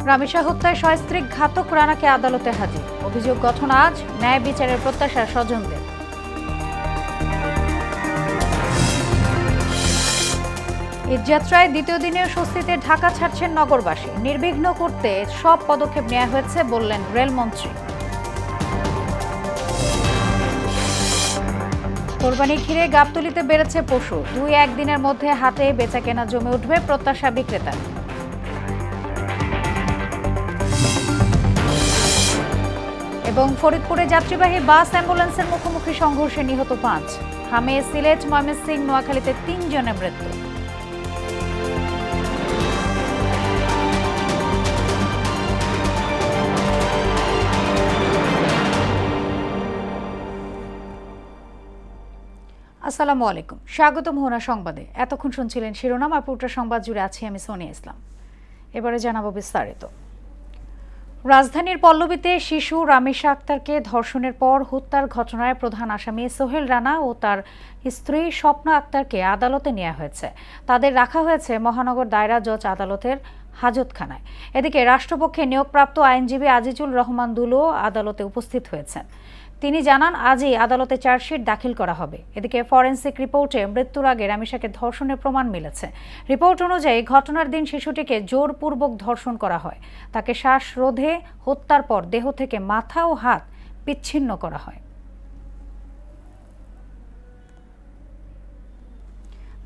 রামিসা হত্যায় সস্ত্রীক ঘাতক রানাকে আদালতে হাজির। অভিযোগ গঠন আজ, ন্যায় বিচারের প্রত্যাশা স্বজনদের। ঈদযাত্রায় দ্বিতীয় দিনের স্বস্তিতে ঢাকা ছাড়ছেন নগরবাসী। নির্বিঘ্ন করতে সব পদক্ষেপ নেওয়া হয়েছে বললেন রেলমন্ত্রী। কোরবানি ঘিরে গাবতলীতে বেড়েছে পশু। 2-1 দিনের মধ্যে হাটে বেচাকেনা জমে উঠবে, প্রত্যাশা বিক্রেতার। এবং ফরিদপুরে যাত্রীবাহী বাস অ্যাম্বুলেন্সের মুখোমুখি সংঘর্ষে নিহত 5। হামে সিলেট, ময়মনসিংহ, নোয়াখালীতে 3 জনের মৃত্যু। আসসালামু আলাইকুম, স্বাগত মোহনা সংবাদে। এতক্ষণ শুনছিলেন শিরোনাম, আর পুরোটা সংবাদ জুড়ে আছি আমি সোনিয়া ইসলাম। এবারে জানাবো বিস্তারিত। রাজধানীর পল্লবীতে শিশু রামিসা আক্তারকে ধর্ষণের পর হত্যার ঘটনায় প্রধান আসামি সোহেল রানা ও তার স্ত্রী স্বপ্না আক্তারকে আদালতে নেওয়া হয়েছে। তাদের রাখা হয়েছে মহানগর দায়রা জজ আদালতের হাজতখানায়। এদিকে রাষ্ট্রপক্ষে নিয়োগপ্রাপ্ত আইনজীবী আজিজুল রহমান দুলো আদালতে উপস্থিত হয়েছেন। তিনি জানান, আজই আদালতে চার্জশিট দাখিল করা হবে। এদিকে ফরেনসিক রিপোর্টে মৃত্যুর আগে রামিসাকে ধর্ষণের প্রমাণ মিলেছে। রিপোর্ট অনুযায়ী ঘটনার দিন শিশুটিকে জোরপূর্বক ধর্ষণ করা হয়। তাকে শ্বাসরোধে হত্যার পর দেহ থেকে মাথা ও হাত বিচ্ছিন্ন করা হয়।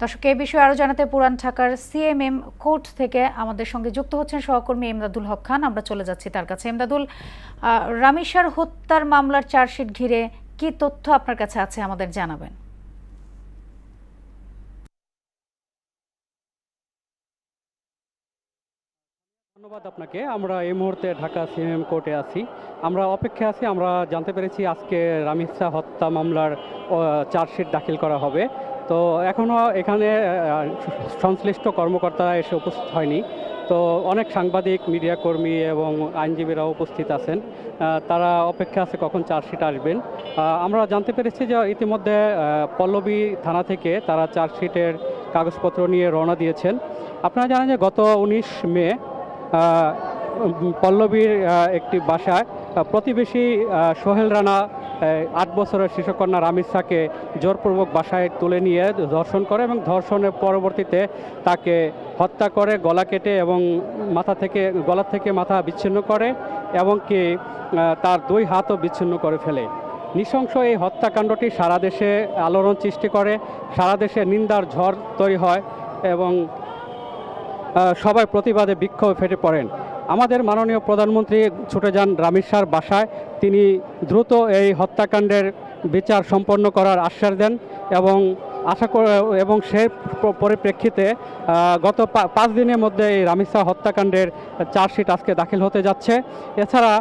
দর্শক, এই বিষয়ে আরো জানাতে পুরান ঢাকার সিএমএম কোর্ট থেকে আমাদের সঙ্গে যুক্ত হচ্ছেন সহকর্মী এমদাদুল হক খান। আমরা চলে যাচ্ছি তার কাছে। এমদাদুল, রামিসার হত্যার মামলার চার্জশিট ঘিরে কি তথ্য আপনার কাছে আছে আমাদের জানাবেন। ধন্যবাদ আপনাকে। আমরা এই মুহূর্তে ঢাকা সিএমএম কোর্টে আছি। আমরা অপেক্ষা আছি। আমরা জানতে পেরেছি আজকে রামিসা হত্যা মামলার চার্জশিট দাখিল করা হবে। তো এখনও এখানে সংশ্লিষ্ট কর্মকর্তা এসে উপস্থিত হয়নি। তো অনেক সাংবাদিক, মিডিয়া কর্মী এবং আইনজীবীরাও উপস্থিত আছেন। তারা অপেক্ষা আছে কখন চার্জশিট আসবেন। আমরা জানতে পেরেছি যে ইতিমধ্যে পল্লবী থানা থেকে তারা চার্জশিটের কাগজপত্র নিয়ে রওনা দিয়েছেন। আপনারা জানেন যে গত 19 মে পল্লবীর একটি বাসায় প্রতিবেশী সোহেল রানা 8 বছরের শিশুকন্যা রামিসাকে জোরপূর্বক বাসায় তুলে নিয়ে ধর্ষণ করে এবং ধর্ষণের পরবর্তীতে তাকে হত্যা করে, গলা কেটে এবং গলা থেকে মাথা বিচ্ছিন্ন করে এবং কি তার 2 হাতও বিচ্ছিন্ন করে ফেলে। নৃশংস এই হত্যাকাণ্ডটি সারা দেশে আলোড়ন সৃষ্টি করে, সারা দেশে নিন্দার ঝড় তৈরি হয় এবং সবাই প্রতিবাদে বিক্ষোভে ফেটে পড়েন। আমাদের মাননীয় প্রধানমন্ত্রী ছুটে যান রামিসার বাসায়। তিনি দ্রুত এই হত্যাকাণ্ডের বিচার সম্পন্ন করার আশ্বাস দেন এবং এবং সে পরিপ্রেক্ষিতে গত 5 দিনের মধ্যে এই রামিসা হত্যাকাণ্ডের চার্জশিট আজকে দাখিল হতে যাচ্ছে। এছাড়া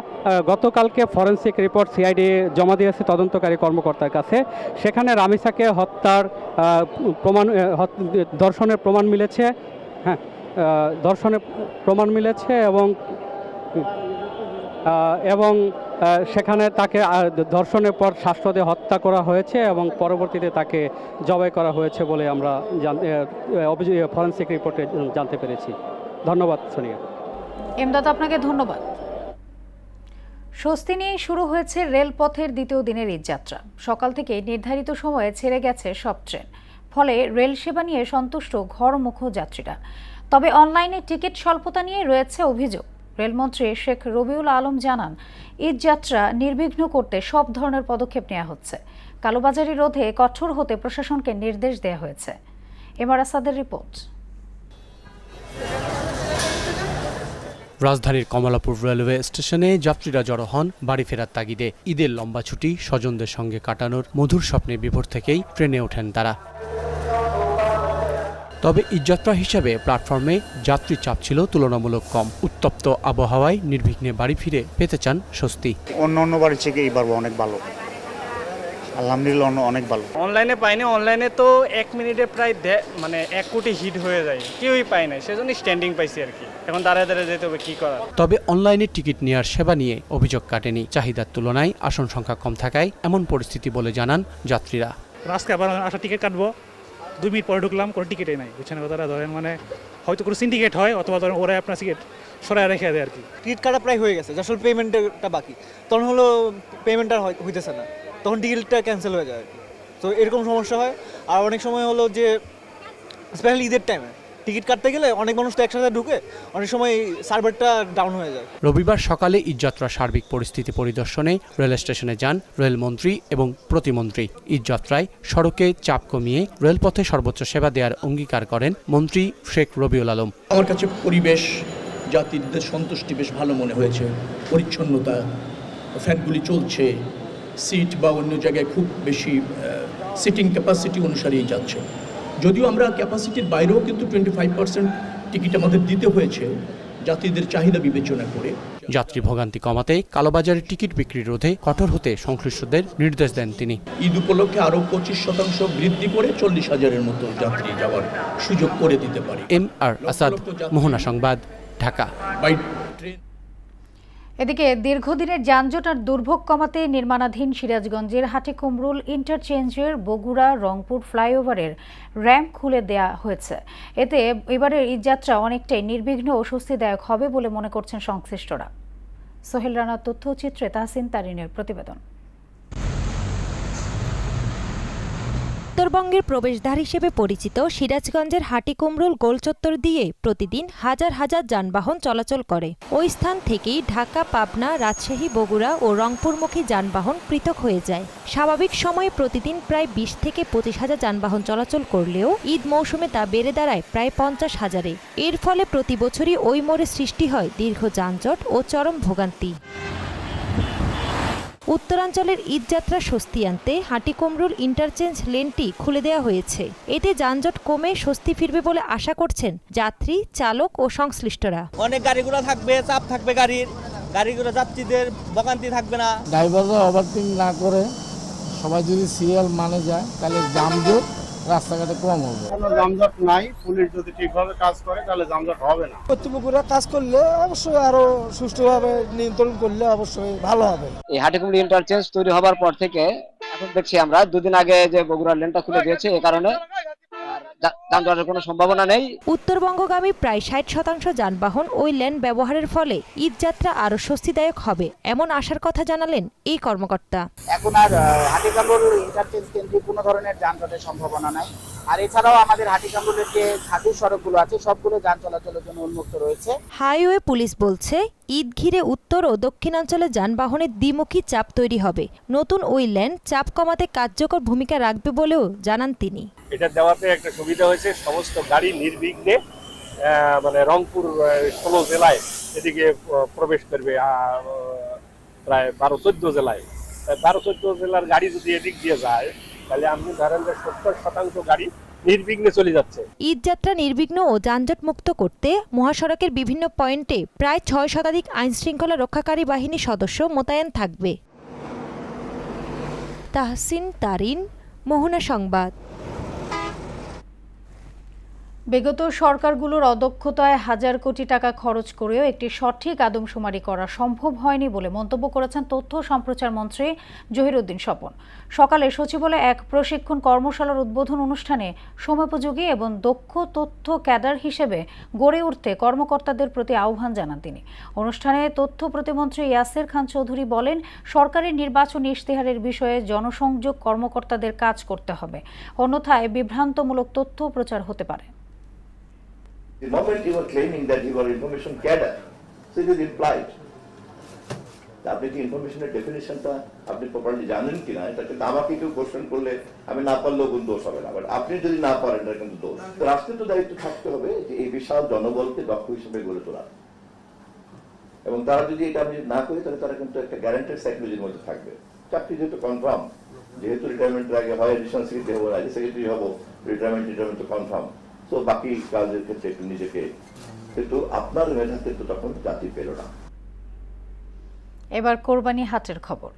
গতকালকে ফরেনসিক রিপোর্ট সিআইডি জমা দিয়েছে তদন্তকারী কর্মকর্তার কাছে। সেখানে রামিসাকে হত্যার ধর্ষণের প্রমাণ মিলেছে। হ্যাঁ, ধর্ষণের প্রমাণ মিলেছে এবং সেখানে তাকে ধর্ষণের পর শ্বাসরোধে হত্যা করা হয়েছে এবং পরবর্তীতে তাকে জবাই করা হয়েছে বলে আমরা ফরেনসিক রিপোর্টে জানতে পেরেছি। ধন্যবাদ সোনিয়া। এমদাদ, আপনাকে ধন্যবাদ। স্বস্তি নিয়ে শুরু হয়েছে রেলপথের দ্বিতীয় দিনের ঈদযাত্রা। সকাল থেকে নির্ধারিত সময়ে ছেড়ে গেছে সব ট্রেন। ফলে রেল সেবা নিয়ে সন্তুষ্ট ঘরমুখো যাত্রীরা। তবে অনলাইনে টিকিট স্বল্পতা নিয়ে রয়েছে অভিযোগ। রেলমন্ত্রী শেখ রবিউল আলম জানান, ঈদযাত্রা নির্বিঘ্ন করতে সব ধরনের পদক্ষেপ নেওয়া হচ্ছে। কালোবাজারি রোধে কঠোর হতে প্রশাসনকে নির্দেশ দেওয়া হয়েছে। এমআর আসাদের রিপোর্ট। রাজধানীর কমলাপুর রেলওয়ে স্টেশনে যাত্রীরা জড়ো হন বাড়ি ফেরার তাগিদে। ঈদের লম্বা ছুটি স্বজনদের সঙ্গে কাটানোর মধুর স্বপ্নে বিভোর থেকেই ট্রেনে ওঠেন তারা। তবে ঈদযাত্রা হিসেবে প্ল্যাটফর্মে যাত্রী চাপ ছিল তুলনামূলক কম। উত্তপ্ত আবহাওয়ায় নির্বিঘ্নে বাড়ি ফিরে পেতে চান স্বস্তি। অন্য বাড়ি থেকে এইবার অনেক ভালো, আলহামদুলিল্লাহ অনেক ভালো। অনলাইনে পাইনি। অনলাইনে তো 1 মিনিটে প্রায় 1 কোটি হিট হয়ে যায়, কেউই পায় না, সেজন্য স্ট্যান্ডিং পাইছি আর কি। এখন দাঁড়ায় দাঁড়ায় যেতে হবে, কি করার। তবে অনলাইনে টিকিট নেওয়ার সেবা নিয়ে অভিযোগ কাটেনি। চাহিদার তুলনায় আসন সংখ্যা কম থাকায় এমন পরিস্থিতি বলে জানান যাত্রীরা। আজকে আবার আসা টিকিট কাটবো, 2 মিনিট পরে ঢুকলাম, কোনো টিকিটই নাই। বুঝছেন কথাটা? ধরেন মানে হয়তো কোনো সিন্ডিকেট হয় অথবা ধরেন ওরা আপনার সরাই রেখে দেয় আর কি। টিকিট কাটা প্রায় হয়ে গেছে, আসলে পেমেন্টটা বাকি, তখন হলো পেমেন্টটা হইতেছে না, তখন টিকিটটা ক্যান্সেল হয়ে যায় আর কি। তো এরকম সমস্যা হয়। আর অনেক সময় হলো যে স্পেশালি ঈদের টাইমে টিকিট কাটতে গেলে অনেক মানুষ তো একসাথে ঢুকে, অনেক সময় সার্ভারটা ডাউন হয়ে যায়। রবিবার সকালে ঈদযাত্রার সার্বিক পরিস্থিতি পরিদর্শনে রেল স্টেশনে যান রেলমন্ত্রী এবং প্রতিমন্ত্রী। ঈদযাত্রায় সড়কে চাপ কমিয়ে রেলপথে সর্বোচ্চ সেবা দেওয়ার অঙ্গীকার করেন মন্ত্রী শেখ রবিউল আলম। আমার কাছে পরিবেশ যাত্রীদের সন্তুষ্টি বেশ ভালো মনে হয়েছে। পরিচ্ছন্নতা, ফ্যানগুলি চলছে, সিট বা অন্য জায়গায় খুব বেশি সিটিং ক্যাপাসিটি অনুসারেই যাচ্ছে। যদিও আমরা ক্যাপাসিটির বাইরেও কিন্তু 25% টিকিট আমাদের দিতে হয়েছে যাত্রীদের চাহিদা বিবেচনা করে। যাত্রী ভোগান্তি কমাতে কালোবাজারের টিকিট বিক্রি রোধে কঠোর হতে সংশ্লিষ্টদের নির্দেশ দেন তিনি। ঈদ উপলক্ষে আরও 25% বৃদ্ধি করে 40,000-এর মতো যাত্রী যাওয়ার সুযোগ করে দিতে পারি। MR আসাদ, মোহনা সংবাদ, ঢাকা। এদিকে দীর্ঘদিনের যানজট আর দুর্ভোগ কমাতে নির্মাণাধীন সিরাজগঞ্জের হাটিকুমরুল ইন্টারচেঞ্জের বগুড়া রংপুর ফ্লাইওভারের র্যাম্প খুলে দেয়া হয়েছে। এতে এবারের ঈদযাত্রা অনেকটাই নির্বিঘ্ন ও স্বস্তিদায়ক হবে বলে মনে করছেন সংশ্লিষ্টরা। সোহেল রানার তথ্যচিত্রে তাহসিন তারিনের প্রতিবেদন। উত্তরবঙ্গের প্রবেশদ্বার হিসেবে পরিচিত সিরাজগঞ্জের হাটিকুমরুল গোলচত্বর দিয়ে প্রতিদিন হাজার হাজার যানবাহন চলাচল করে। ওই স্থান থেকেই ঢাকা, পাবনা, রাজশাহী, বগুড়া ও রংপুরমুখী যানবাহন পৃথক হয়ে যায়। স্বাভাবিক সময়ে প্রতিদিন প্রায় 20 থেকে 25,000 যানবাহন চলাচল করলেও ঈদ মৌসুমে তা বেড়ে দাঁড়ায় প্রায় 50,000-এ। এর ফলে প্রতি বছরই ওই মোড়ে সৃষ্টি হয় দীর্ঘ যানজট ও চরম ভোগান্তি। উত্তরাঞ্চলের ঈদযাত্রা স্বস্তি আনতে হাটিকুমরুল ইন্টারচেঞ্জ লেনটি খুলে দেওয়া হয়েছে। এতে যানজট কমে স্বস্তি ফিরবে বলে আশা করছেন যাত্রী, চালক ও সংশ্লিষ্টরা। অনেক গাড়িগুলো থাকবে, চাপ থাকবে গাড়িগুলো যাত্রীদের ভোগান্তি থাকবে না। ড্রাইভাররা ওভারটেকিং না করে সবাই যদি সিরিয়াল মানে যায় তাহলে যানজট রাস্তাঘাটে কম হবে। কোনো যানজট নাই, পুলিশ যদি ঠিকভাবে কাজ করে তাহলে যানজট হবে না। কর্তৃপক্ষরা কাজ করলে অবশ্যই আরো সুষ্ঠুভাবে নিয়ন্ত্রণ করলে অবশ্যই ভালো হবে। এই হাটিকুমরুল ইন্টারচেঞ্জ তৈরি হবার পর থেকে এখন দেখছি আমরা দুদিন আগে যে বগুড়ার লেনটা খুলে দিয়েছে, এ কারণে যানজটের কোনো সম্ভাবনা নেই। উত্তরবঙ্গগামী প্রায় 60% যানবাহন ওই লেন ব্যবহারের ফলে ঈদযাত্রা আরো স্বস্তিদায়ক হবে এমন আশার কথা জানালেন এই কর্মকর্তা। এখন আর হাটিকুমরুল ইন্টারচেঞ্জ কেন্দ্রিক কোনো ধরনের যানজটের সম্ভাবনা নাই। আর এছাড়াও আমাদের হাটিকুমরুলের যে খাদি সড়কগুলো আছে সবগুলো যান চলাচলের জন্য উন্মুক্ত রয়েছে। হাইওয়ে পুলিশ বলছে ঈদ ঘিরে উত্তর ও দক্ষিণাঞ্চলে যানবাহনের দ্বিমুখী চাপ তৈরি হবে। নতুন ওই লেন চাপ কমাতে কার্যকর ভূমিকা রাখবে বলেও জানান তিনি। এটা দেওয়াতে একটা সুবিধা হয়েছে, সমস্ত গাড়ি নির্বিঘ্নে মানে রংপুর 16 জেলায় এদিকে প্রবেশ করবে। প্রায় 12-14 জেলায়, 12-14 জেলার গাড়ি যদি এদিক দিয়ে যায় তাহলে আপনি ধরেন যে 70% গাড়ি নির্বিঘ্নে চলে যাচ্ছে। ঈদযাত্রা নির্বিঘ্ন ও যানজট মুক্ত করতে মহাসড়কের বিভিন্ন পয়েন্টে প্রায় 6 শতাধিক আইনশৃঙ্খলা রক্ষাকারী বাহিনীর সদস্য মোতায়েন থাকবে। তাহসিন তারিন, মোহনা সংবাদ। বিগত সরকারগুলোর অদক্ষতায় হাজার কোটি টাকা খরচ করেও একটি সঠিক আদমশুমারি করা সম্ভব হয়নি বলে মন্তব্য করেছেন তথ্য সম্প্রচার মন্ত্রী জহিরুদ্দিন স্বপন। সকালে সচিবালয়ে এক প্রশিক্ষণ কর্মশালার উদ্বোধন অনুষ্ঠানে সময়োপযোগী এবং দক্ষ তথ্য ক্যাডার হিসেবে গড়ে উঠতে কর্মকর্তাদের প্রতি আহ্বান জানান তিনি। অনুষ্ঠানে তথ্য প্রতিমন্ত্রী ইয়াসির খান চৌধুরী বলেন, সরকারের নির্বাচনী ইশতেহারের বিষয়ে জনসংযোগ কর্মকর্তাদের কাজ করতে হবে, অন্যথায় বিভ্রান্তমূলক তথ্য প্রচার হতে পারে। The moment you are claiming that you are information cadre, so it is implied. আপনি কি ইনফরমেশনের ডেফিনিশনটা আপনি প্রপারলি জানেন কিনা, এটা কিন্তু আমাকে কেউ কোশ্চেন করলে আমি না পারলেও কোনো দোষ হবে না, বাট আপনি যদি না পারেন এটা কিন্তু দোষ। তো রাষ্ট্রের তো দায়িত্ব থাকতে হবে যে এই বিশাল জনবলকে দক্ষ হিসেবে গড়ে তোলা, এবং তারা যদি এটা আমি না করি তাহলে তারা কিন্তু একটা গ্যারান্টেড সাইকোলজির মধ্যে থাকবে। চাকরি যেহেতু কনফার্ম, যেহেতু রিটায়ারমেন্টের আগে হয় এডিশনাল সেক্রেটারি হবো, আগে সেক্রেটারি হবো, রিটায়ারমেন্ট তো কনফার্ম। তো বাকি কাজের ক্ষেত্রে একটু নিজেকে, কিন্তু আপনার মেধা কিন্তু তখন জাতি পেল না। এবার কোরবানি হাটের খবর।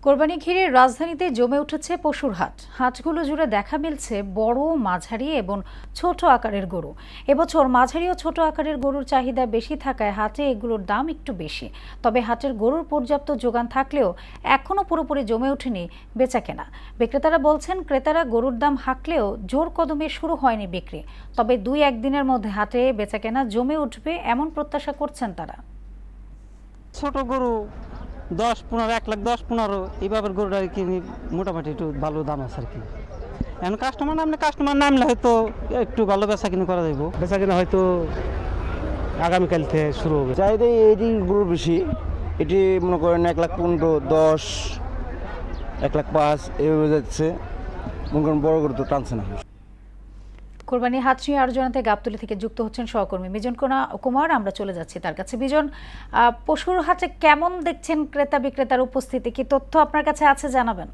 কোরবানি ঘিরে রাজধানীতে জমে উঠেছে পশুর হাট। হাটগুলো জুড়ে দেখা মিলছে বড়, মাঝারি এবং ছোট আকারের গরু। এবছর মাঝারি ও ছোট আকারের গরুর চাহিদা বেশি থাকায় হাটে এগুলোর দাম একটু বেশি। তবে হাটের গরুর পর্যাপ্ত যোগান থাকলেও এখনও পুরোপুরি জমে ওঠেনি বেচাকেনা। বিক্রেতারা বলছেন, ক্রেতারা গরুর দাম হাঁকলেও জোর কদমে শুরু হয়নি বিক্রি। তবে 2-1 দিনের মধ্যে হাটে বেচাকেনা জমে উঠবে এমন প্রত্যাশা করছেন তারা। ছোট গরু 10-15, 1,10,15 এইভাবে গরুটা কিনি, মোটামুটি একটু ভালো দাম আছে আর কি। এখন কাস্টমার নামলে হয়তো একটু ভালো বেচা কিনে করা যাইব। বেচা কিনা হয়তো আগামীকাল থেকে শুরু হবে। চাহিদা এটি গরু বেশি, এটি মনে করেন 1,15,000, 10, 1,05,000 এইভাবে যাচ্ছে। মনে করেন বড় গরু তো টানছে না। কোরবানি হাট নিয়ে আরো জানাতে গাবতলী থেকে যুক্ত হচ্ছেন সহকর্মী বিজন কুমার। আমরা চলে যাচ্ছি তার কাছে। বিজন, পশুর হাটে কেমন দেখছেন ক্রেতা বিক্রেতার উপস্থিতি? কি তথ্য আপনার কাছে আছে, জানাবেন।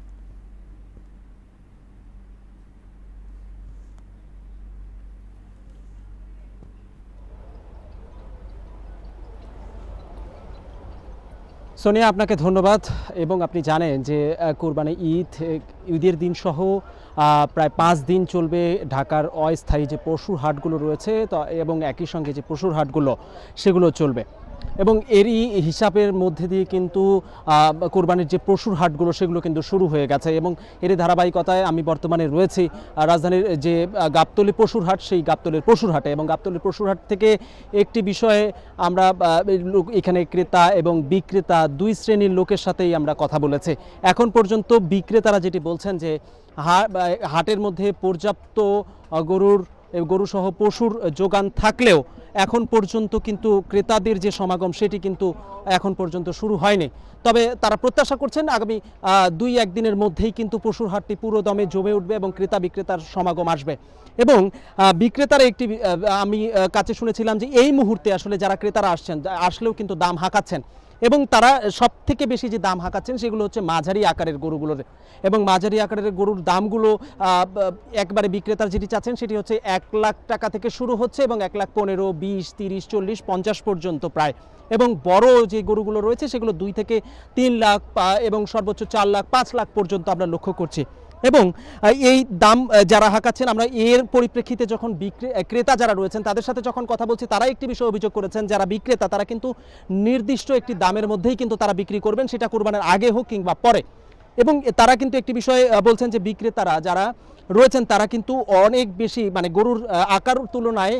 সোনিয়া, আপনাকে ধন্যবাদ। এবং আপনি জানেন যে কোরবানি ঈদের দিন সহ প্রায় 5 দিন চলবে ঢাকার অস্থায়ী যে পশুর হাটগুলো রয়েছে, এবং একই সঙ্গে যে পশুর হাটগুলো সেগুলো চলবে। এবং এরই হিসাবের মধ্যে দিয়ে কিন্তু কোরবানির যে পশুর হাটগুলো সেগুলো কিন্তু শুরু হয়ে গেছে। এবং এর ধারাবাহিকতায় আমি বর্তমানে রয়েছি রাজধানীর যে গাবতলী পশুর হাট, সেই গাবতলীর পশুর হাটে। এবং গাবতলীর পশুর হাট থেকে একটি বিষয়ে আমরা এখানে ক্রেতা এবং বিক্রেতা 2 শ্রেণীর লোকের সাথেই আমরা কথা বলেছি। এখন পর্যন্ত বিক্রেতারা যেটি বলছেন যে হাটের মধ্যে পর্যাপ্ত গরুসহ পশুর যোগান থাকলেও এখন পর্যন্ত কিন্তু ক্রেতাদের যে সমাগম সেটি কিন্তু এখন পর্যন্ত শুরু হয়নি। তবে তারা প্রত্যাশা করছেন আগামী 2-1 দিনের মধ্যেই কিন্তু পশুর হাটটি পুরো দমে জমে উঠবে এবং ক্রেতা বিক্রেতার সমাগম আসবে। এবং বিক্রেতারা আমি কাছে শুনেছিলাম যে এই মুহূর্তে আসলে যারা ক্রেতারা আসলেও কিন্তু দাম হাঁকাচ্ছেন। এবং তারা সব থেকে বেশি যে দাম হাঁকাচ্ছেন সেগুলো হচ্ছে মাঝারি আকারের গরুগুলোর। এবং মাঝারি আকারের গরুর দামগুলো একবারে বিক্রেতার যেটি চাচ্ছেন সেটি হচ্ছে 1 লাখ টাকা থেকে শুরু হচ্ছে এবং 1,15,000, 20, 30, 40, 50 পর্যন্ত প্রায়। এবং বড় যে গরুগুলো রয়েছে সেগুলো 2 থেকে 3 লাখ এবং সর্বোচ্চ 4 লাখ, 5 লাখ পর্যন্ত আমরা লক্ষ্য করছি। এবং এই দাম যারা হাঁকাচ্ছেন, আমরা এর পরিপ্রেক্ষিতে যখন ক্রেতা যারা রয়েছেন তাদের সাথে যখন কথা বলছি, তারা একটি বিষয় অভিযোগ করেছেন, যারা বিক্রেতা তারা কিন্তু নির্দিষ্ট একটি দামের মধ্যেই কিন্তু তারা বিক্রি করবেন, সেটা কোরবানির আগে হোক কিংবা পরে। এবং তারা কিন্তু একটি বিষয় বলছেন যে বিক্রেতারা যারা রয়েছেন তারা কিন্তু অনেক বেশি, মানে গরুর আকার তুলনায়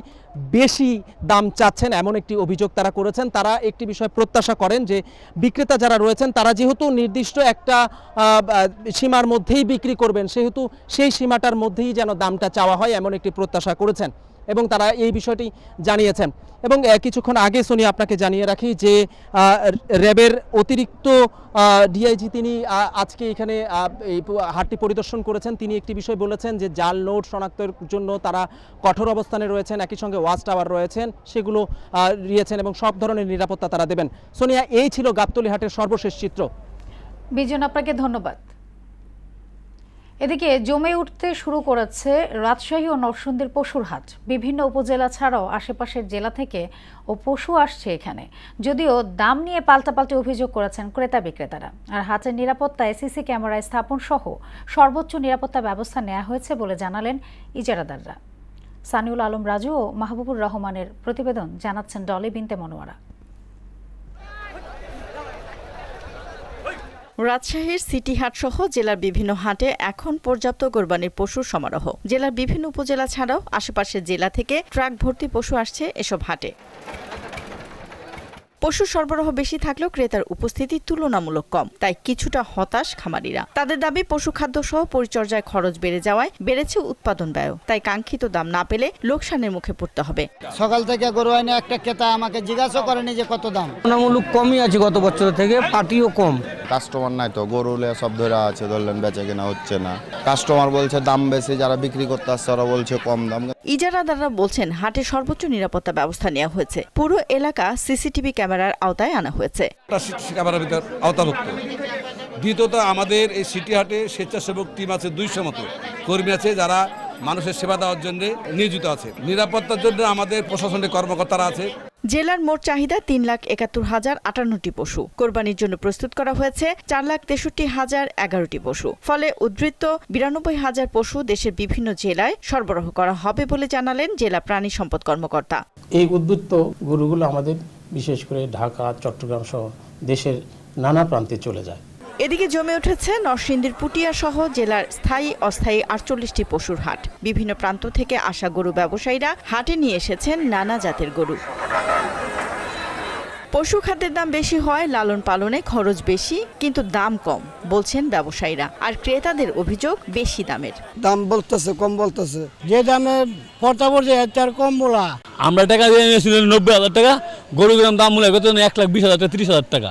বেশি দাম চাচ্ছেন, এমন একটি অভিযোগ তারা করেছেন। তারা একটি বিষয় প্রত্যাশা করেন যে বিক্রেতা যারা রয়েছেন তারা যেহেতু নির্দিষ্ট একটা সীমার মধ্যেই বিক্রি করবেন, সেহেতু সেই সীমাটার মধ্যেই যেন দামটা চাওয়া হয় এমন একটি প্রত্যাশা করেছেন এবং তারা এই বিষয়টি জানিয়েছেন। এবং কিছুক্ষণ আগে সোনিয়া আপনাকে জানিয়ে রাখি যে র্যাবের অতিরিক্ত ডিআইজি তিনি আজকে এখানে এই হাটটি পরিদর্শন করেছেন। তিনি একটি বিষয় বলেছেন যে জাল নোট শনাক্তের জন্য তারা কঠোর অবস্থানে রয়েছেন, একই সঙ্গে ওয়াচ টাওয়ার রয়েছেন, সেগুলো দিয়েছেন এবং সব ধরনের নিরাপত্তা তারা দেবেন। সোনিয়া, এই ছিল গাবতলী হাটের সর্বশেষ চিত্র। বিজন, আপনাকে ধন্যবাদ। এদিকে জমে উঠতে শুরু করেছে রাজশাহী ও নরসিংদীর পশুর হাট। বিভিন্ন উপজেলা ছাড়াও আশেপাশের জেলা থেকে পশু আসছে এখানে। যদিও দাম নিয়ে পাল্টাপাল্টি অভিযোগ করেছেন ক্রেতা বিক্রেতারা। আর হাটের নিরাপত্তায় সিসি ক্যামেরা স্থাপন সহ সর্বোচ্চ নিরাপত্তা ব্যবস্থা নেওয়া হয়েছে বলে জানালেন ইজারাদাররা। সানিউল আলম রাজু ও মাহবুবুর রহমানের প্রতিবেদন, জানাচ্ছেন ডলি বিনতে মনোয়ারা। রাজশাহীর সিটি হাট সহ জেলার বিভিন্ন হাটে এখন পর্যাপ্ত কোরবানির পশুর সমারোহ। জেলার বিভিন্ন উপজেলা ছাড়াও আশেপাশের জেলা থেকে ট্রাক ভর্তি পশু আসছে এসব হাটে। পশু সরবরাহ বেশি থাকলেও ক্রেতার উপস্থিতি তুলনামূলক কম, তাই কিছুটা হতাশ খামারিরা। তাদের দাবি পশু খাদ্য সহ পরিচর্যায় খরচ বেড়ে যাওয়ায় বেড়েছে উৎপাদন ব্যয়, তাই কাঙ্ক্ষিত দাম না পেলে লোকসানের মুখে পড়তে হবে। সকাল থেকে গরু আইনে একটা ক্রেতা আমাকে জিজ্ঞাসা করেনি যে কত দাম। তুলনামূলক কমই আছে গত বছর থেকে, পাটিও কম। কাস্টমার নাই তো, গরু সব ধরে আছে, ধরলেন বেচা কেনা হচ্ছে না। কাস্টমার বলছে দাম বেশি, যারা বিক্রি করতে আসছে ওরা বলছে কম দাম। ইজারাদাররা বলছেন হাটে সর্বোচ্চ নিরাপত্তা ব্যবস্থা নেওয়া হয়েছে। পুরো এলাকা সিসিটিভি ক্যামেরার আওতায় আনা হয়েছে। ক্যামেরার ভিতর আওতাভুক্ত। দ্বিতীয়ত আমাদের এই সিটি হাটে স্বেচ্ছাসেবক টিম আছে 200 মতো কর্মী আছে, যারা মানুষের সেবা দেওয়ার জন্য নিয়োজিত আছে। নিরাপত্তার জন্য আমাদের প্রশাসনিক কর্মকর্তারা আছে। জেলার মোট চাহিদা 3,71,058টি পশু। কোরবানির জন্য প্রস্তুত করা হয়েছে 4,63,011টি পশু। ফলে উদ্ধৃত 92,000 পশু দেশের বিভিন্ন জেলায় সরবরাহ করা হবে বলে জানালেন জেলা প্রাণী সম্পদ কর্মকর্তা। এই উদ্বৃত্ত গরুগুলো আমাদের বিশেষ করে ঢাকা, চট্টগ্রাম সহ দেশের নানা প্রান্তে চলে যায়। এদিকে জমে উঠেছে নরসিংদীর পুটিয়া সহ জেলার স্থায়ী অস্থায়ী 48টি পশুর হাট। বিভিন্ন প্রান্ত থেকে আসা গরু ব্যবসায়ীরা হাটে নিয়ে এসেছেন নানা জাতের গরু। পশু খাদ্যের দাম বেশি হয়, লালন পালনে খরচ বেশি, কিন্তু দাম কম বলছেন ব্যবসায়ীরা। আর ক্রেতাদের অভিযোগ বেশি দামের। দাম বলতেছে, কম বলতেছে। যে দামে পড়তা পড়ছে তার কম বলা। আমরা টাকা দিয়ে নিয়েছিলেন 90,000 টাকা, গরুর দাম মূল্য কত 1,20,000 থেকে 30,000 টাকা।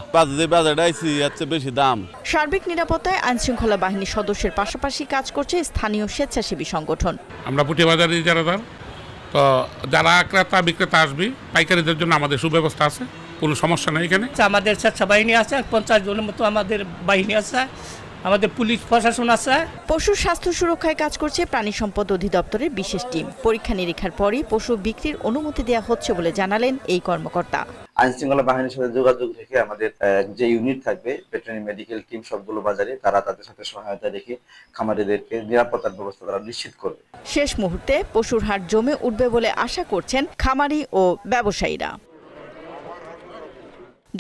বেশি দাম। সার্বিক নিরাপত্তায় আইনশৃঙ্খলা বাহিনীর সদস্যের পাশাপাশি কাজ করছে স্থানীয় স্বেচ্ছাসেবী সংগঠন। আমরা পুটিয়া বাজারে ইজারাদার, তো যারা ক্রেতা বিক্রেতা আসবে পাইকারিদের জন্য আমাদের সুব্যবস্থা আছে, কোনো সমস্যা নেই এখানে। আমাদের স্বেচ্ছা বাহিনী আছে, 50 জনের মতো আমাদের বাহিনী আছে, আমাদের পুলিশ প্রশাসন আছে। পশুর স্বাস্থ্য সুরক্ষায় কাজ করছে প্রাণী সম্পদ অধিদপ্তরের বিশেষ টিম। পরীক্ষা নিরীক্ষার পরই পশু বিক্রির অনুমতি দেওয়া হচ্ছে বলে জানালেন এই কর্মকর্তা। আইনশৃঙ্খলা বাহিনীর সাথে যোগাযোগ রেখে আমাদের যে ইউনিট থাকবে, ভেটেরিনারি মেডিকেল টিম সবগুলো বাজারে, তারা তাদের সাথে সহায়তা রেখে খামারিদেরকে নিরাপত্তার ব্যবস্থা তারা নিশ্চিত করবে। শেষ মুহূর্তে পশুর হাট জমে উঠবে বলে আশা করছেন খামারি ও ব্যবসায়ীরা।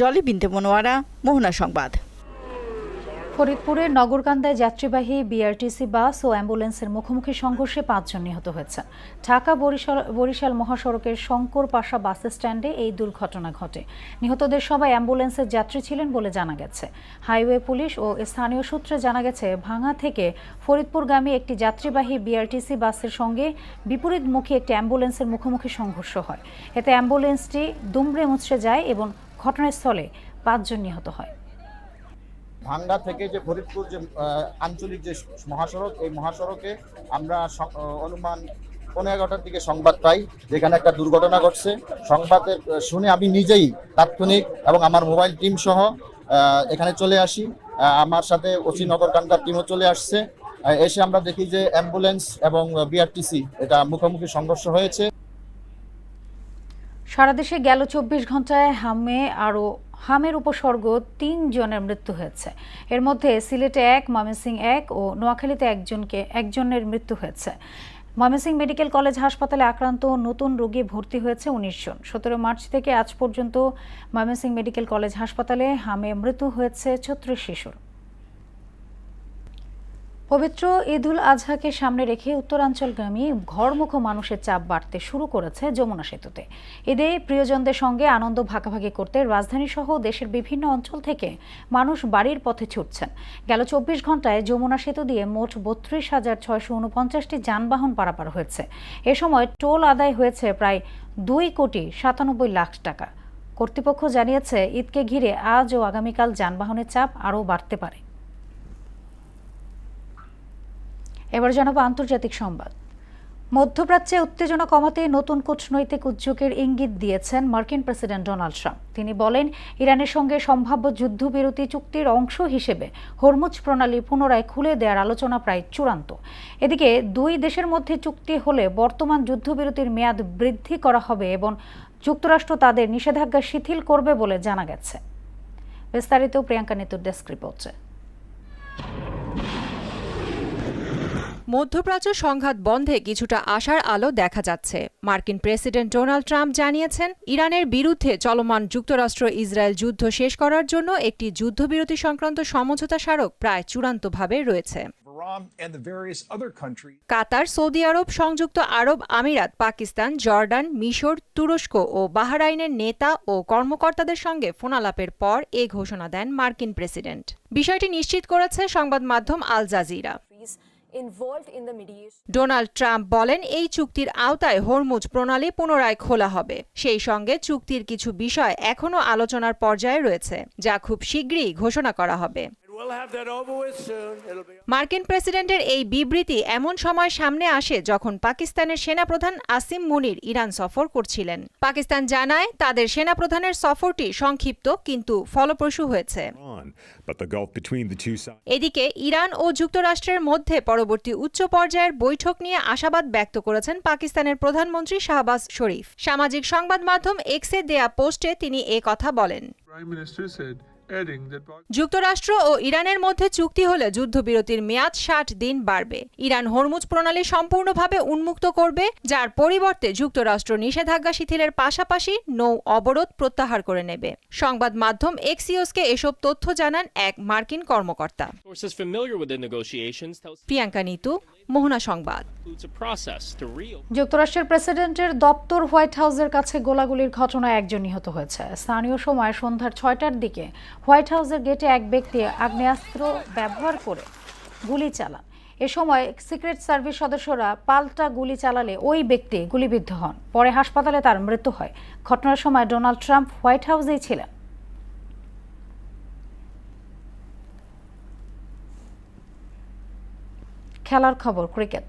ডলি বিনতে মনোয়ারা, মোহনা সংবাদ। ফরিদপুরের নগরকান্দায় যাত্রীবাহী বিআরটিসি বাস ও অ্যাম্বুলেন্সের মুখোমুখি সংঘর্ষে 5 জন নিহত হয়েছেন। ঢাকা বরিশাল মহাসড়কের শঙ্কর পাশা বাস স্ট্যান্ডে এই দুর্ঘটনা ঘটে। নিহতদের সবাই অ্যাম্বুলেন্সের যাত্রী ছিলেন বলে জানা গেছে। হাইওয়ে পুলিশ ও স্থানীয় সূত্রে জানা গেছে, ভাঙা থেকে ফরিদপুরগামী একটি যাত্রীবাহী বিআরটিসি বাসের সঙ্গে বিপরীতমুখী একটি অ্যাম্বুলেন্সের মুখোমুখি সংঘর্ষ হয়। এতে অ্যাম্বুলেন্সটি দুমড়ে মুচড়ে যায় এবং ঘটনাস্থলে 5 জন নিহত হয়। ভাঙ্গা থেকে যে ফরিদপুর যে আঞ্চলিক যে মহাসড়ক, এই মহাসড়কে আমরা অনুমান 11টার দিকে সংবাদ পাই যেখানে একটা দুর্ঘটনা ঘটছে। সংবাদের শুনে আমি নিজেই তাৎক্ষণিক এবং আমার মোবাইল টিম সহ এখানে চলে আসি। আমার সাথে ওসি নগরকান্দার টিমও চলে আসছে। এসে আমরা দেখি যে অ্যাম্বুলেন্স এবং বিআরটিসি এটা মুখোমুখি সংঘর্ষ হয়েছে। সারা দেশে গেল 24 ঘন্টায় হামের উপসর্গ 3 জনের মৃত্যু হয়েছে। এর মধ্যে সিলেটে 1, ময়মনসিংহ 1 ও নোয়াখালীতে একজনের মৃত্যু হয়েছে। ময়মনসিংহ মেডিকেল কলেজ হাসপাতালে আক্রান্ত নতুন রোগী ভর্তি হয়েছে 19 জন। 17 মার্চ থেকে আজ পর্যন্ত ময়মনসিংহ মেডিকেল কলেজ হাসপাতালে হামে মৃত্যু হয়েছে 36 শিশুর। পবিত্র ঈদুল আজহাকে সামনে রেখে উত্তরাঞ্চলগামী ঘরমুখো মানুষের চাপ বাড়তে শুরু করেছে যমুনা সেতুতে। ঈদে প্রিয়জনদের সঙ্গে আনন্দ ভাগাভাগি করতে রাজধানী সহ দেশের বিভিন্ন অঞ্চল থেকে মানুষ বাড়ির পথে ছুটছেন। গেল 24 ঘন্টায় যমুনা সেতু দিয়ে মোট 32,649টি যানবাহন পারাপার হয়েছে। এ সময় টোল আদায় হয়েছে প্রায় 2,97,00,000 টাকা। কর্তৃপক্ষ জানিয়েছে, ঈদকে ঘিরে আজ ও আগামীকাল যানবাহনের চাপ আরও বাড়তে পারে। এবার জানাবো আন্তর্জাতিক সংবাদ। মধ্যপ্রাচ্যে উত্তেজনা কমাতে নতুন কূটনৈতিক উদ্যোগের ইঙ্গিত দিয়েছেন মার্কিন প্রেসিডেন্ট ডোনাল্ড ট্রাম্প। তিনি বলেন, ইরানের সঙ্গে সম্ভাব্য যুদ্ধবিরতি চুক্তির অংশ হিসেবে হরমুজ প্রণালী পুনরায় খুলে দেওয়ার আলোচনা প্রায় চূড়ান্ত। এদিকে 2 দেশের মধ্যে চুক্তি হলে বর্তমান যুদ্ধবিরতির মেয়াদ বৃদ্ধি করা হবে এবং যুক্তরাষ্ট্র তাদের নিষেধাজ্ঞা শিথিল করবে বলে জানা গেছে। বিস্তারিত প্রিয়াঙ্কা নেতুর ডেস্ক রিপোর্টে। মধ্যপ্রাচ্য সংঘাত বন্ধে কিছুটা আশার আলো দেখা যাচ্ছে। মার্কিন প্রেসিডেন্ট ডোনাল্ড ট্রাম্প জানিয়েছেন, ইরানের বিরুদ্ধে চলমান যুক্তরাষ্ট্র ইসরায়েল যুদ্ধ শেষ করার জন্য একটি যুদ্ধবিরতি সংক্রান্ত সমঝোতা স্মারক প্রায় চূড়ান্তভাবে রয়েছে। কাতার, সৌদি আরব, সংযুক্ত আরব আমিরাত, পাকিস্তান, জর্ডান, মিশর, তুরস্ক ও বাহরাইনের নেতা ও কর্মকর্তাদের সঙ্গে ফোনালাপের পর এ ঘোষণা দেন মার্কিন প্রেসিডেন্ট। বিষয়টি নিশ্চিত করেছে সংবাদ মাধ্যম আল জাজিরা। ডোনাল্ড ট্রাম্প বলেন, এই চুক্তির আওতায় হরমুজ প্রণালী পুনরায় খোলা হবে। সেই সঙ্গে চুক্তির কিছু বিষয় এখনও আলোচনার পর্যায়ে রয়েছে, যা খুব শীঘ্রই ঘোষণা করা হবে। মার্কিন প্রেসিডেন্টের এই বিবৃতি এমন সময় সামনে আসে যখন পাকিস্তানের সেনাপ্রধান আসিম মুনির ইরান সফর করছিলেন। পাকিস্তান জানায় তাদের সেনাপ্রধানের সফরটি সংক্ষিপ্ত কিন্তু ফলপ্রসূ হয়েছে। এদিকে ইরান ও যুক্তরাষ্ট্রের মধ্যে পরবর্তী উচ্চ পর্যায়ের বৈঠক নিয়ে আশাবাদ ব্যক্ত করেছেন পাকিস্তানের প্রধানমন্ত্রী শাহবাজ শরীফ। সামাজিক সংবাদ মাধ্যম এক্সে দেয়া পোস্টে তিনি এ কথা বলেন। যুক্তরাষ্ট্র ও ইরানের মধ্যে চুক্তি হলে যুদ্ধবিরতির মেয়াদ 60 দিন বাড়বে। ইরান হরমুজ প্রণালী সম্পূর্ণভাবে উন্মুক্ত করবে, যার পরিবর্তে যুক্তরাষ্ট্র নিষেধাজ্ঞা শিথিলের পাশাপাশি নৌ অবরোধ প্রত্যাহার করে নেবে। সংবাদ মাধ্যম এক্সিওসকে এসব তথ্য জানান এক মার্কিন কর্মকর্তা। প্রিয়াঙ্কা নিতু, মোহনা সংবাদ। যুক্তরাষ্ট্রের প্রেসিডেন্টের দপ্তর হোয়াইট হাউসের কাছে গোলাগুলির ঘটনায় একজন নিহত হয়েছে। স্থানীয় সময় সন্ধ্যার 6টার দিকে হোয়াইট হাউসের গেটে এক ব্যক্তি আগ্নেয়াস্ত্র ব্যবহার করে গুলি চালান। এ সময় সিক্রেট সার্ভিস সদস্যরা পাল্টা গুলি চালালে ওই ব্যক্তি গুলিবিদ্ধ হন। পরে হাসপাতালে তার মৃত্যু হয়। ঘটনার সময় ডোনাল্ড ট্রাম্প হোয়াইট হাউসেই ছিলেন। খেলার খবর, ক্রিকেট।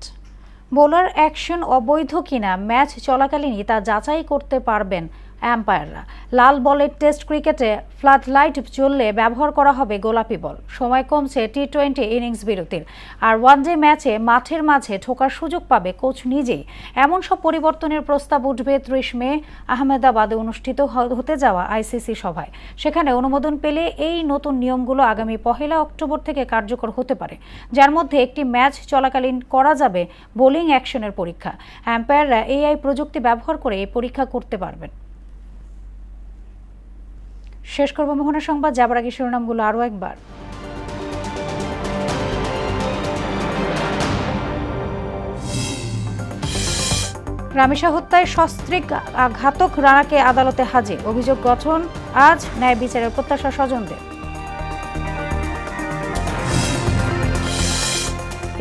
বোলার অ্যাকশন অবৈধ কিনা ম্যাচ চলাকালীনই তা যাচাই করতে পারবেন আম্পায়াররা। লাল বলের টেস্ট ক্রিকেটে ফ্লাড লাইট জ্বললে ব্যবহার করা হবে গোলাপি বল। সময় কমছে টি20 ইনিংস বিরতির। আর ওয়ানডে ম্যাচে মাঠের মাঝে ঢোকার সুযোগ পাবে কোচ নিজেই। এমন সব পরিবর্তনের প্রস্তাব উঠবে 30 মে আহমেদাবাদে অনুষ্ঠিত হতে যাওয়া আইসিসি সভায়। সেখানে অনুমোদন পেলে এই নতুন নিয়মগুলো আগামী 1 অক্টোবর থেকে কার্যকর হতে পারে, যার মধ্যে একটি ম্যাচ চলাকালীন করা যাবে বোলিং অ্যাকশনের পরীক্ষা। আম্পায়াররা এআই প্রযুক্তি ব্যবহার করে এই পরীক্ষা করতে পারবেন। শেষ করব মোহনা সংবাদ, যাবার আগে শিরোনামগুলো আরও একবার। রামেশা হত্যায় সস্ত্রীক ঘাতক রানাকে আদালতে হাজির। অভিযোগ গঠন আজ, ন্যায় বিচারের প্রত্যাশা স্বজনদের।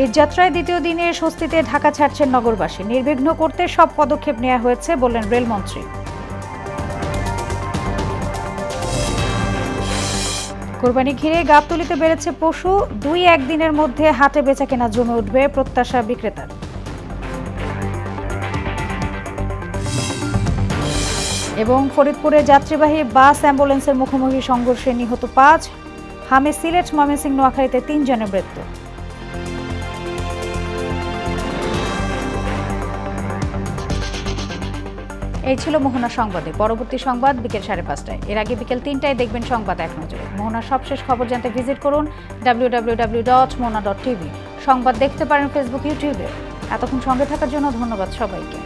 ঈদযাত্রায় দ্বিতীয় দিনে স্বস্তিতে ঢাকা ছাড়ছেন নগরবাসী। নির্বিঘ্ন করতে সব পদক্ষেপ নেওয়া হয়েছে বললেন রেলমন্ত্রী। কোরবানি ঘিরে গাবতলীতে বেড়েছে পশু। 2-1 দিনের মধ্যে হাটে বেচাকেনা জমে উঠবে, প্রত্যাশা বিক্রেতার। এবং ফরিদপুরে যাত্রীবাহী বাস অ্যাম্বুলেন্সের মুখোমুখি সংঘর্ষে নিহত 5। হামে সিলেট, ময়মনসিংহ, নোয়াখালীতে 3 জনের মৃত্যু। এই ছিল মোহনা সংবাদে। পরবর্তী সংবাদ বিকেল 5:30টায়। এর আগে বিকেল 3টায় দেখবেন সংবাদ এক নজরে। মোহনার সবশেষ খবর জানতে ভিজিট করুন www.mohana.tv। সংবাদ দেখতে পারেন ফেসবুক, ইউটিউবে। এতক্ষণ সঙ্গে থাকার জন্য ধন্যবাদ সবাইকে।